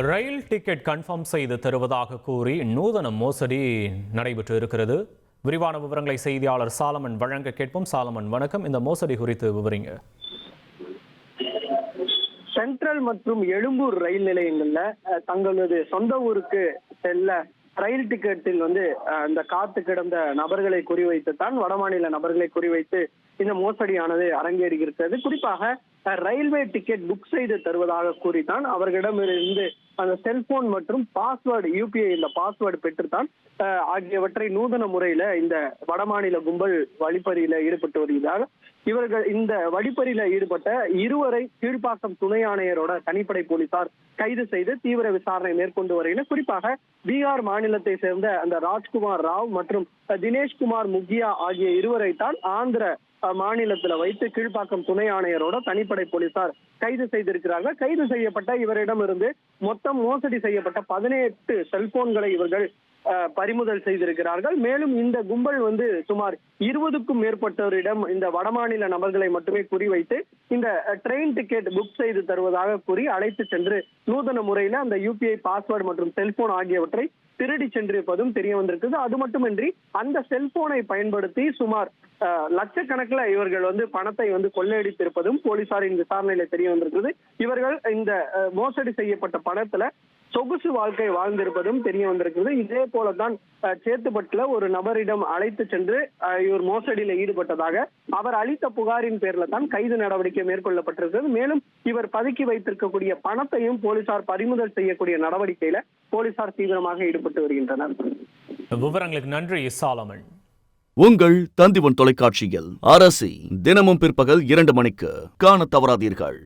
ரயில் ticket confirm செய்து தருவதாக கூறி நூதன மோசடி நடைபெற்று இருக்கிறது. விரிவான விவரங்களை செய்தியாளர் சாலமன் வழங்க கேட்போம். சாலமன், வணக்கம். இந்த மோசடி குறித்து விவரிங்க. சென்ட்ரல் மற்றும் எழும்பூர் ரயில் நிலையங்கள்ல தங்களது சொந்த ஊருக்கு செல்ல ரயில் டிக்கெட்டில் அந்த காத்து கிடந்த நபர்களை குறிவைத்து தான் வடமாநில நபர்களை குறிவைத்து இந்த மோசடியானது அரங்கேறுகிறது. குறிப்பாக ரயில்வே டிக்கெட் புக் செய்து தருவதாக கூறித்தான் அவர்களிடமிருந்து அந்த செல்போன் மற்றும் பாஸ்வேர்டு, யூபிஐ இந்த பாஸ்வேர்டு பெற்றுத்தான் ஆகியவற்றை நூதன முறையில இந்த வடமாநில கும்பல் வழிப்பறியில ஈடுபட்டு வருகிறார். இவர்கள் இந்த வழிப்பறியில ஈடுபட்ட இருவரை கீழ்ப்பாக்கம் துணை ஆணையரோட தனிப்படை போலீசார் கைது செய்து தீவிர விசாரணை மேற்கொண்டு வருகின்றனர். குறிப்பாக பீகார் மாநிலத்தை சேர்ந்த அந்த ராஜ்குமார் ராவ் மற்றும் தினேஷ்குமார் முகியா ஆகிய இருவரை தான் ஆந்திர மாநிலத்தில் வைத்து கீழ்ப்பாக்கம் துணை ஆணையரோட தனிப்படை போலீசார் கைது செய்திருக்கிறார்கள். கைது செய்யப்பட்ட இவரிடமிருந்து மொத்தம் மோசடி செய்யப்பட்ட 18 செல்போன்களை இவர்கள் பறிமுதல் செய்திருக்கிறார்கள். மேலும் இந்த கும்பல் சுமார் 20க்கும் மேற்பட்டவரிடம் இந்த வடமாநில நபர்களை மட்டுமே குறிவைத்து இந்த ட்ரெயின் டிக்கெட் புக் செய்து தருவதாக கூறி அழைத்து சென்று நூதன முறையில அந்த யூபிஐ பாஸ்வேர்டு மற்றும் செல்போன் ஆகியவற்றை திருடி சென்றிருப்பதும் தெரிய வந்திருக்குது. அது மட்டுமின்றி அந்த செல்போனை பயன்படுத்தி சுமார் லட்சக்கணக்கில் இவர்கள் பணத்தை கொள்ளையடித்திருப்பதும் போலீசாரின் விசாரணையில தெரிய வந்திருக்குது. இவர்கள் இந்த மோசடி செய்யப்பட்ட பணத்துல சொகுசு வாழ்க்கை வாழ்ந்திருப்பதும் தெரிய வந்திருக்கிறது. இதே போலதான் சேத்துப்பட்டுல ஒரு நபரிடம் அழைத்து சென்று இவர் மோசடியில ஈடுபட்டதாக அவர் அளித்த புகாரின் பேர்ல தான் கைது நடவடிக்கை மேற்கொள்ளப்பட்டிருக்கிறது. மேலும் இவர் பதுக்கி வைத்திருக்கக்கூடிய பணத்தையும் போலீசார் பறிமுதல் செய்யக்கூடிய நடவடிக்கையில போலீசார் தீவிரமாக ஈடுபட்டு வருகின்றனர். விவரங்களுக்கு நன்றி சாலமன். உங்கள் தந்திவன் தொலைக்காட்சியில் அரசி தினமும் பிற்பகல் 2 மணிக்கு காண தவறாதீர்கள்.